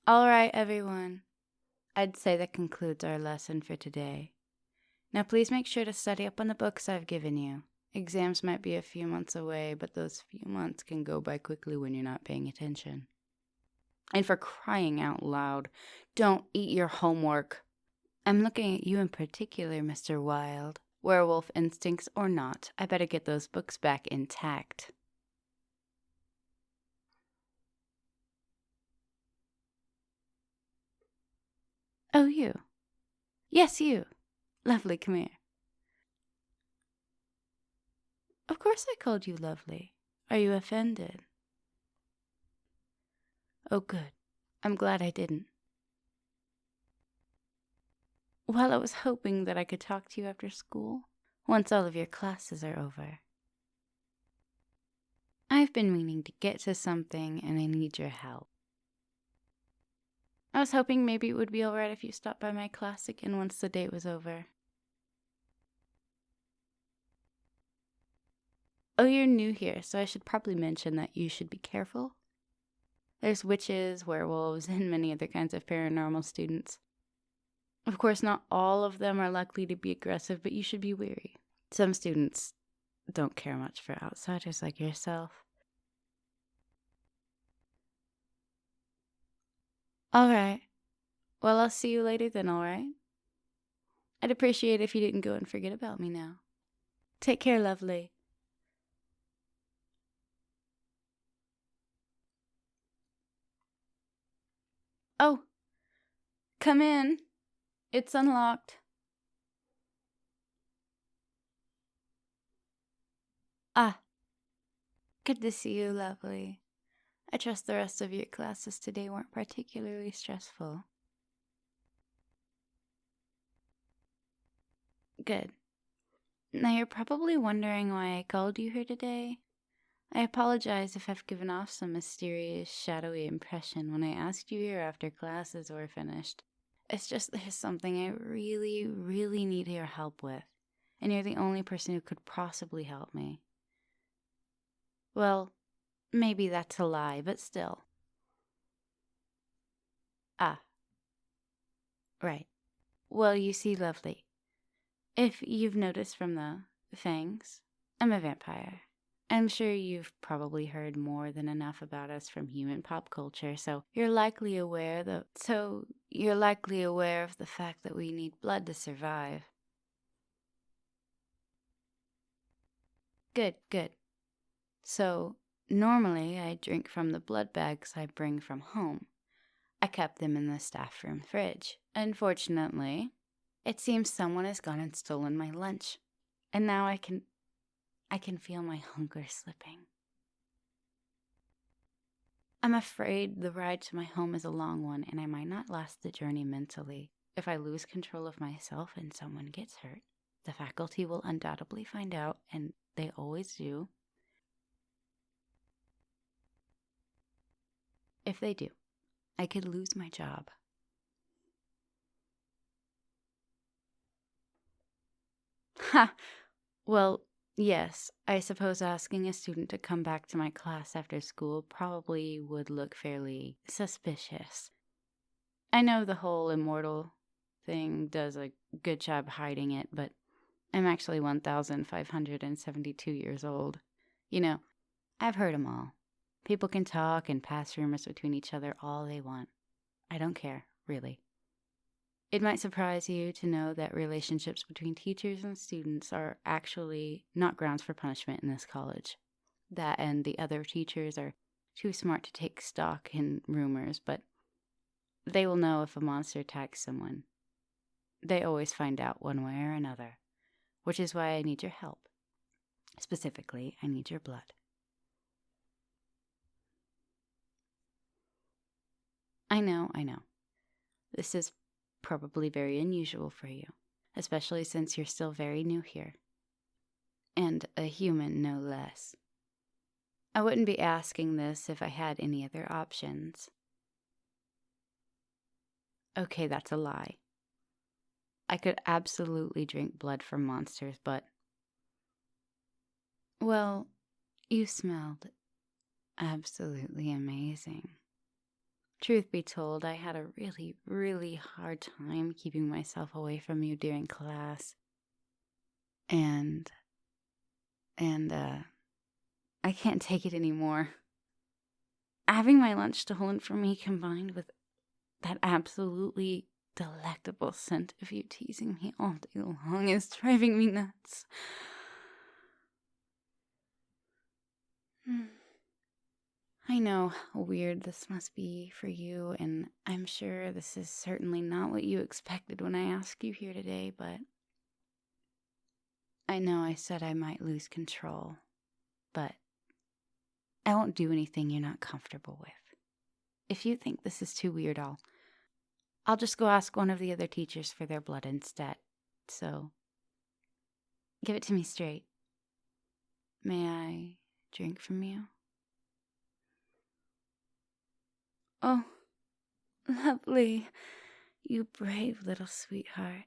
All right, everyone. I'd say that concludes our lesson for today. Now please make sure to study up on the books I've given you. Exams might be a few months away, but those few months can go by quickly when you're not paying attention. And for crying out loud, don't eat your homework. I'm looking at you in particular, Mr. Wilde. Werewolf instincts or not, I better get those books back intact. Oh, you. Yes, you. Lovely, come here. Of course I called you lovely. Are you offended? Oh, good. I'm glad I didn't. Well, I was hoping that I could talk to you after school, once all of your classes are over. I've been meaning to get to something, and I need your help. I was hoping maybe it would be alright if you stopped by my class again once the date was over. Oh, you're new here, so I should probably mention that you should be careful. There's witches, werewolves, and many other kinds of paranormal students. Of course, not all of them are likely to be aggressive, but you should be wary. Some students don't care much for outsiders like yourself. Alright. Well, I'll see you later then, alright? I'd appreciate if you didn't go and forget about me now. Take care, lovely. Oh, come in. It's unlocked. Ah, good to see you, lovely. I trust the rest of your classes today weren't particularly stressful. Good. Now you're probably wondering why I called you here today. I apologize if I've given off some mysterious, shadowy impression when I asked you here after classes were finished. It's just there's something I really, really need your help with, and you're the only person who could possibly help me. Well, maybe that's a lie, but still. Ah. Right. Well, you see, lovely. If you've noticed from the fangs, I'm a vampire. I'm sure you've probably heard more than enough about us from human pop culture, so you're likely aware of the fact that we need blood to survive. Good, good. So, normally I drink from the blood bags I bring from home. I kept them in the staff room fridge. Unfortunately, it seems someone has gone and stolen my lunch, and now I can feel my hunger slipping. I'm afraid the ride to my home is a long one, and I might not last the journey mentally. If I lose control of myself and someone gets hurt, the faculty will undoubtedly find out, and they always do. If they do, I could lose my job. Ha! Well, yes, I suppose asking a student to come back to my class after school probably would look fairly suspicious. I know the whole immortal thing does a good job hiding it, but I'm actually 1,572 years old. You know, I've heard 'em all. People can talk and pass rumors between each other all they want. I don't care, really. It might surprise you to know that relationships between teachers and students are actually not grounds for punishment in this college. That and the other teachers are too smart to take stock in rumors, but they will know if a monster attacks someone. They always find out one way or another, which is why I need your help. Specifically, I need your blood. I know. This is probably very unusual for you, especially since you're still very new here. And a human, no less. I wouldn't be asking this if I had any other options. Okay, that's a lie. I could absolutely drink blood from monsters, but... Well, you smelled absolutely amazing. Truth be told, I had a really, really hard time keeping myself away from you during class. And I can't take it anymore. Having my lunch stolen from me combined with that absolutely delectable scent of you teasing me all day long is driving me nuts. I know how weird this must be for you, and I'm sure this is certainly not what you expected when I asked you here today, but I know I said I might lose control, but I won't do anything you're not comfortable with. If you think this is too weird, I'll just go ask one of the other teachers for their blood instead. So, give it to me straight. May I drink from you? Oh, lovely. You brave little sweetheart.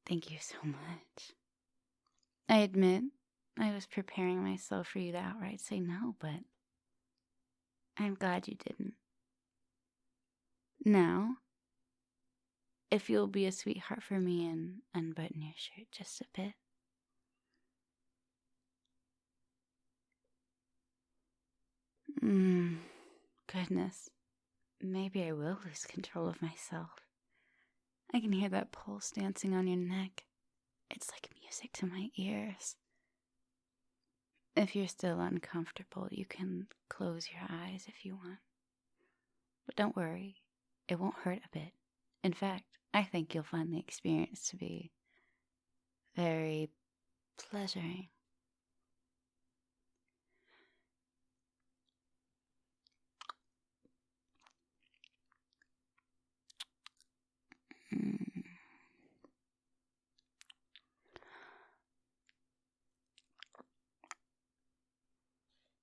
Thank you so much. I admit, I was preparing myself for you to outright say no, but I'm glad you didn't. Now, if you'll be a sweetheart for me and unbutton your shirt just a bit. Goodness. Maybe I will lose control of myself. I can hear that pulse dancing on your neck. It's like music to my ears. If you're still uncomfortable, you can close your eyes if you want. But don't worry, it won't hurt a bit. In fact, I think you'll find the experience to be very pleasuring.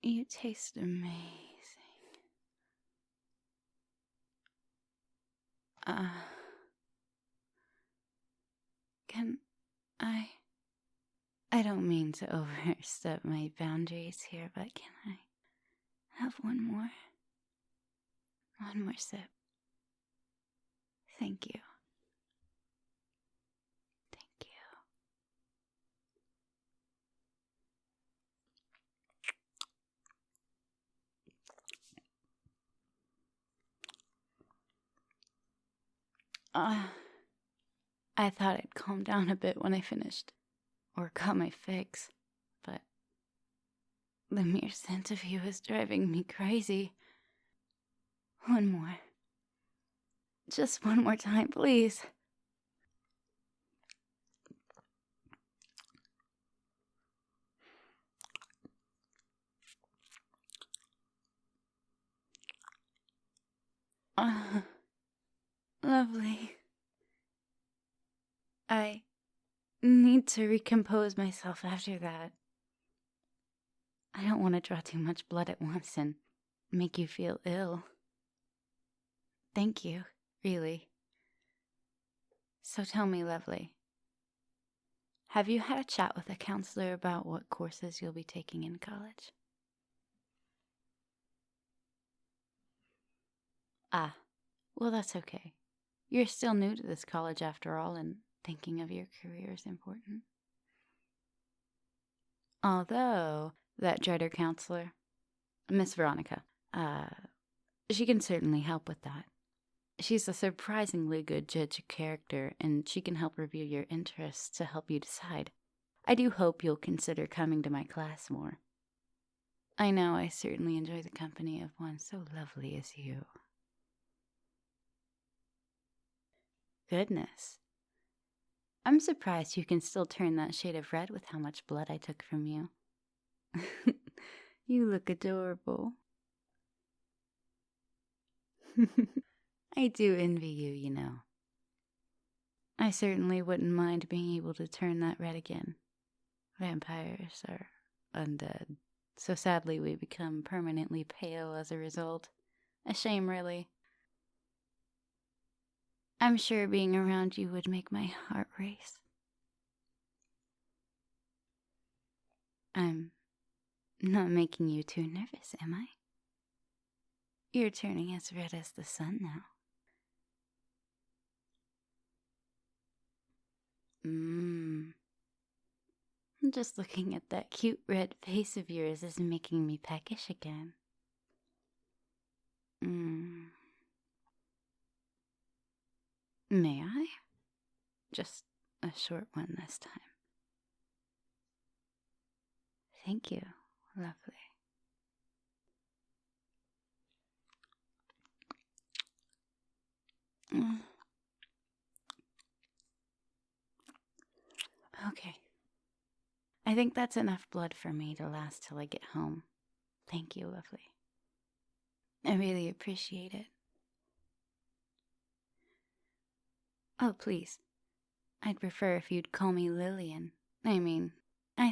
You taste amazing. Can I don't mean to overstep my boundaries here, but can I have one more? One more sip. Thank you. Thank you. I thought I'd calm down a bit when I finished, or got my fix, but the mere scent of you is driving me crazy. One more. Just one more time, please. Lovely. I need to recompose myself after that. I don't want to draw too much blood at once and make you feel ill. Thank you, really. So tell me, Lovely, have you had a chat with a counselor about what courses you'll be taking in college? Well, that's okay. You're still new to this college after all, and thinking of your career is important. Although, that dreader counselor, Miss Veronica, she can certainly help with that. She's a surprisingly good judge of character, and she can help review your interests to help you decide. I do hope you'll consider coming to my class more. I know I certainly enjoy the company of one so lovely as you. Goodness. I'm surprised you can still turn that shade of red with how much blood I took from you. You look adorable. I do envy you, you know. I certainly wouldn't mind being able to turn that red again. Vampires are undead, so sadly we become permanently pale as a result. A shame, really. I'm sure being around you would make my heart race. I'm not making you too nervous, am I? You're turning as red as the sun now. Just looking at that cute red face of yours is making me peckish again. May I? Just a short one this time. Thank you, lovely. Okay. I think that's enough blood for me to last till I get home. Thank you, lovely. I really appreciate it. Oh, please. I'd prefer if you'd call me Lillian. I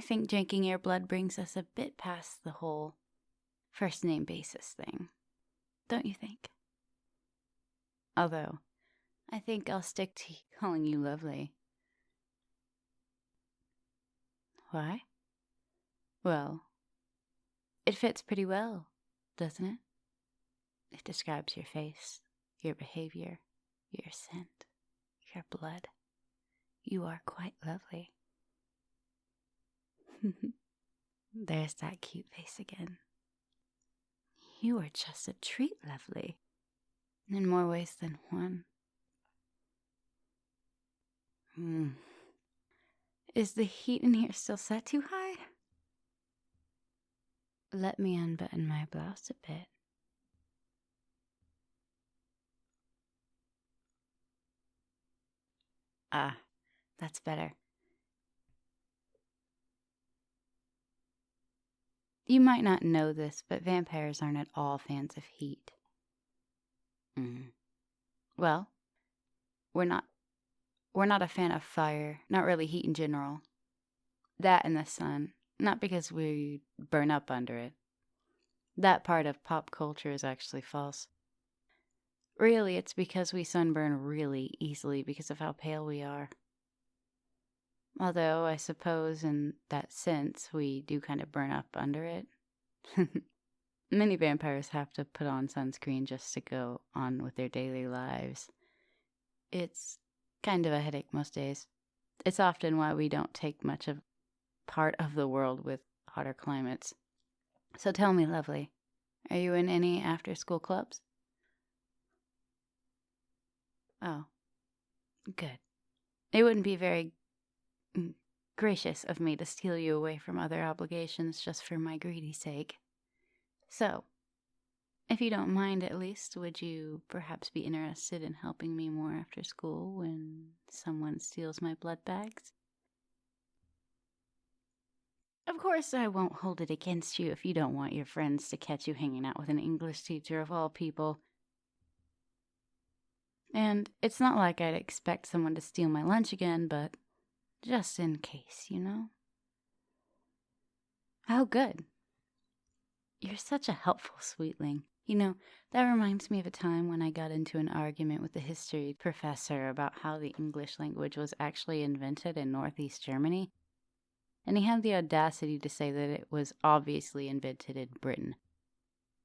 think drinking your blood brings us a bit past the whole first name basis thing. Don't you think? Although, I think I'll stick to calling you lovely. Why? Well, it fits pretty well, doesn't it? It describes your face, your behavior, your scent, your blood. You are quite lovely. There's that cute face again. You are just a treat, lovely. In more ways than one. Is the heat in here still set too high? Let me unbutton my blouse a bit. Ah, that's better. You might not know this, but vampires aren't at all fans of heat. Well, we're not a fan of fire, not really heat in general. That and the sun, not because we burn up under it. That part of pop culture is actually false. Really, it's because we sunburn really easily because of how pale we are. Although, I suppose in that sense, we do kind of burn up under it. Many vampires have to put on sunscreen just to go on with their daily lives. It's kind of a headache most days. It's often why we don't take much of part of the world with hotter climates. So tell me, lovely, are you in any after-school clubs? Oh, good. It wouldn't be very gracious of me to steal you away from other obligations just for my greedy sake. So, if you don't mind at least, would you perhaps be interested in helping me more after school when someone steals my blood bags? Of course, I won't hold it against you if you don't want your friends to catch you hanging out with an English teacher of all people. And it's not like I'd expect someone to steal my lunch again, but just in case, you know? Oh, good. You're such a helpful sweetling. You know, that reminds me of a time when I got into an argument with the history professor about how the English language was actually invented in Northeast Germany. And he had the audacity to say that it was obviously invented in Britain.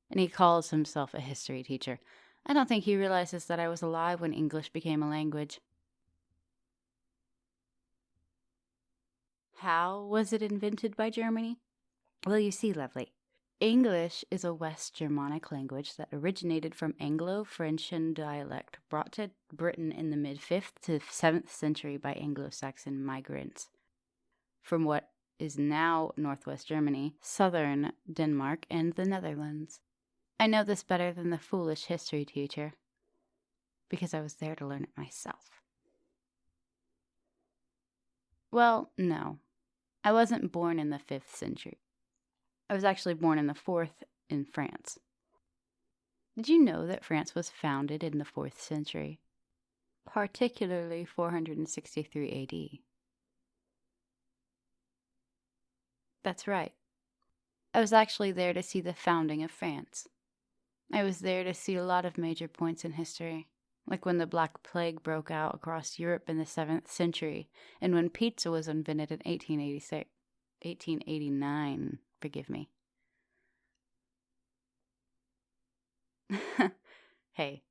And he calls himself a history teacher. I don't think he realizes that I was alive when English became a language. How was it invented by Germany? Well, you see, lovely, English is a West Germanic language that originated from Anglo-Frisian dialect brought to Britain in the mid-5th to 7th century by Anglo-Saxon migrants from what is now northwest Germany, southern Denmark, and the Netherlands. I know this better than the foolish history teacher, because I was there to learn it myself. Well, no. I wasn't born in the 5th century. I was actually born in the 4th in France. Did you know that France was founded in the 4th century? Particularly 463 AD. That's right. I was actually there to see the founding of France. I was there to see a lot of major points in history, like when the Black Plague broke out across Europe in the 7th century, and when pizza was invented in 1889, forgive me. Hey,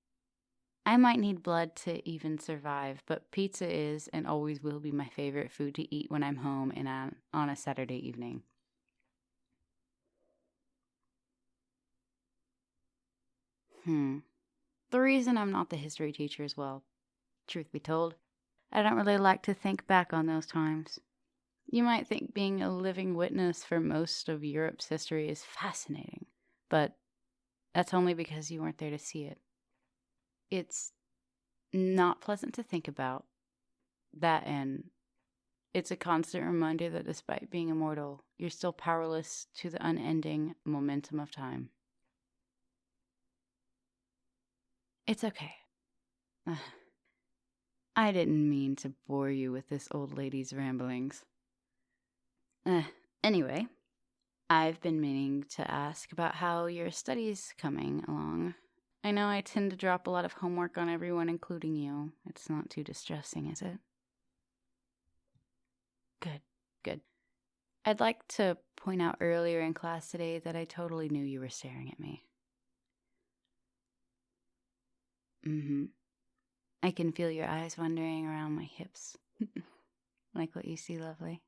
I might need blood to even survive, but pizza is and always will be my favorite food to eat when I'm home and on a Saturday evening. The reason I'm not the history teacher is, well, truth be told, I don't really like to think back on those times. You might think being a living witness for most of Europe's history is fascinating, but that's only because you weren't there to see it. It's not pleasant to think about that, and it's a constant reminder that despite being immortal, you're still powerless to the unending momentum of time. It's okay. I didn't mean to bore you with this old lady's ramblings. Anyway, I've been meaning to ask about how your study's coming along. I know I tend to drop a lot of homework on everyone, including you. It's not too distressing, is it? Good. I'd like to point out earlier in class today that I totally knew you were staring at me. I can feel your eyes wandering around my hips. Like what you see, lovely.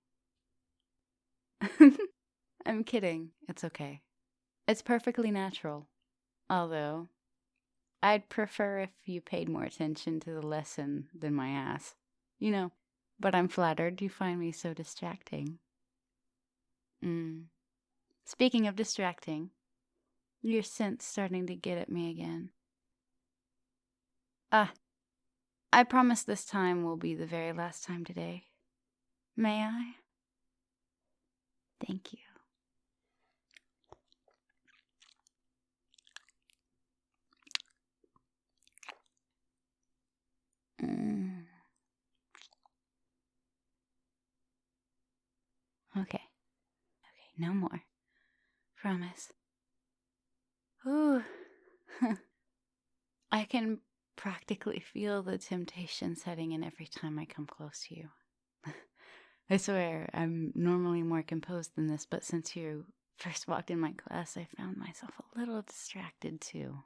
I'm kidding. It's okay. It's perfectly natural. Although, I'd prefer if you paid more attention to the lesson than my ass. You know, but I'm flattered you find me so distracting. Speaking of distracting, your scent's starting to get at me again. I promise this time will be the very last time today. May I? Thank you. Okay, no more. Promise. Ooh. I can practically feel the temptation setting in every time I come close to you. I swear, I'm normally more composed than this, but since you first walked in my class, I found myself a little distracted too.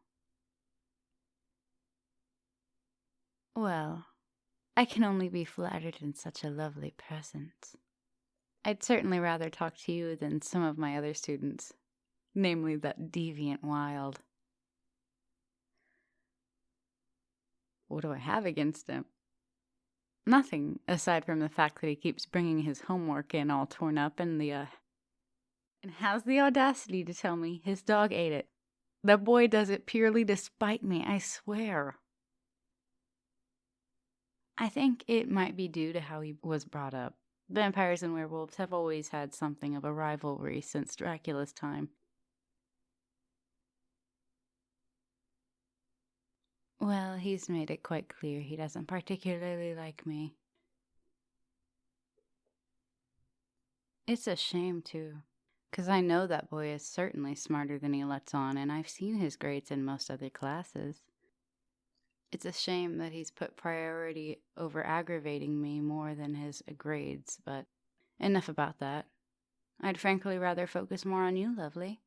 Well, I can only be flattered in such a lovely presence. I'd certainly rather talk to you than some of my other students, namely that deviant Wild. What do I have against him? Nothing, aside from the fact that he keeps bringing his homework in all torn up and has the audacity to tell me his dog ate it. The boy does it purely to spite me, I swear. I think it might be due to how he was brought up. Vampires and werewolves have always had something of a rivalry since Dracula's time. Well, he's made it quite clear he doesn't particularly like me. It's a shame, too, 'cause I know that boy is certainly smarter than he lets on, and I've seen his grades in most other classes. It's a shame that he's put priority over aggravating me more than his grades, but enough about that. I'd frankly rather focus more on you, lovely.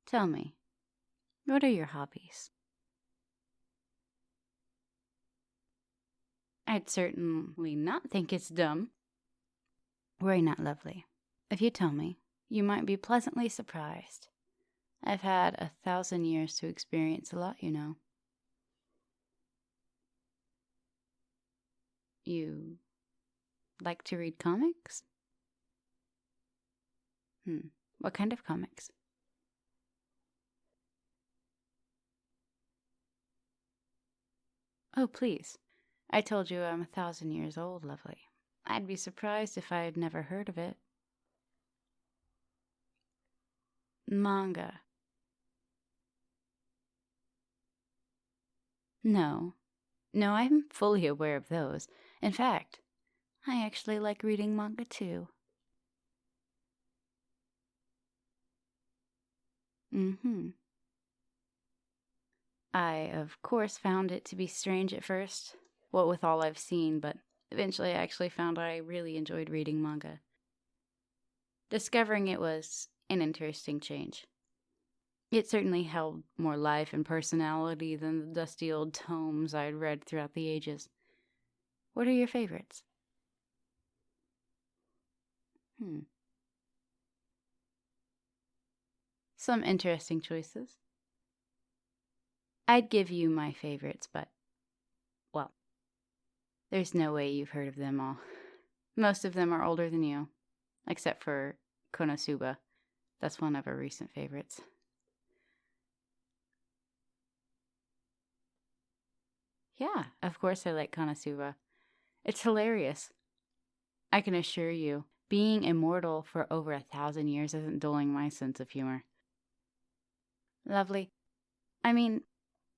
Tell me, what are your hobbies? I'd certainly not think it's dumb. Worry not, lovely. If you tell me, you might be pleasantly surprised. I've had 1,000 years to experience a lot, you know. You like to read comics? What kind of comics? Oh, please. I told you I'm 1,000 years old, lovely. I'd be surprised if I had never heard of it. Manga. No, I'm fully aware of those. In fact, I actually like reading manga too. I, of course, found it to be strange at first, what with all I've seen, but eventually I actually found I really enjoyed reading manga. Discovering it was an interesting change. It certainly held more life and personality than the dusty old tomes I'd read throughout the ages. What are your favorites? Some interesting choices. I'd give you my favorites, but, well, there's no way you've heard of them all. Most of them are older than you, except for Konosuba. That's one of our recent favorites. Yeah, of course I like Konosuba. It's hilarious. I can assure you, being immortal for over 1,000 years isn't dulling my sense of humor. Lovely. I mean,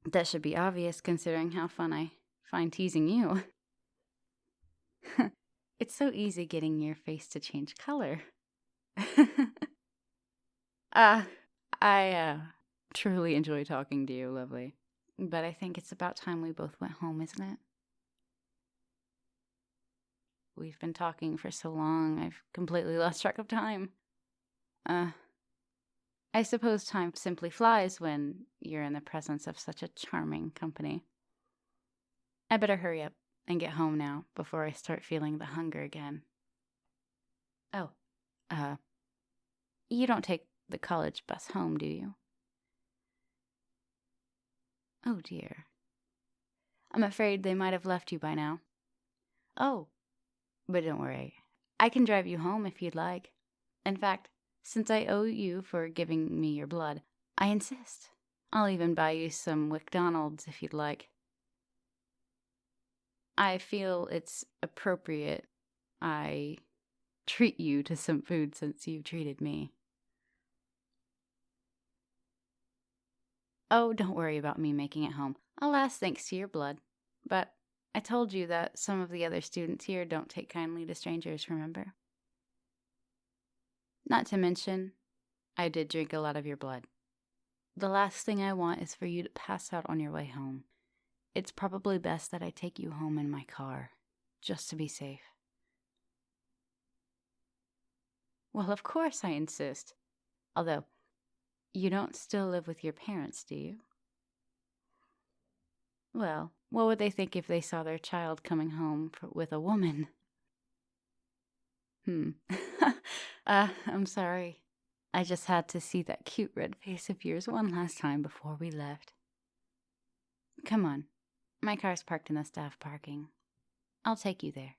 that should be obvious considering how fun I find teasing you. It's so easy getting your face to change color. I truly enjoy talking to you, Lovely. But I think it's about time we both went home, isn't it? We've been talking for so long, I've completely lost track of time. I suppose time simply flies when you're in the presence of such a charming company. I better hurry up and get home now before I start feeling the hunger again. Oh, you don't take the college bus home, do you? Oh dear. I'm afraid they might have left you by now. Oh, but don't worry. I can drive you home if you'd like. In fact, since I owe you for giving me your blood, I insist. I'll even buy you some McDonald's if you'd like. I feel it's appropriate I treat you to some food since you've treated me. Oh, don't worry about me making it home. I'll last thanks to your blood. But I told you that some of the other students here don't take kindly to strangers, remember? Not to mention, I did drink a lot of your blood. The last thing I want is for you to pass out on your way home. It's probably best that I take you home in my car, just to be safe. Well, of course I insist. Although, you don't still live with your parents, do you? Well, what would they think if they saw their child coming home with a woman? I'm sorry. I just had to see that cute red face of yours one last time before we left. Come on. My car's parked in the staff parking. I'll take you there.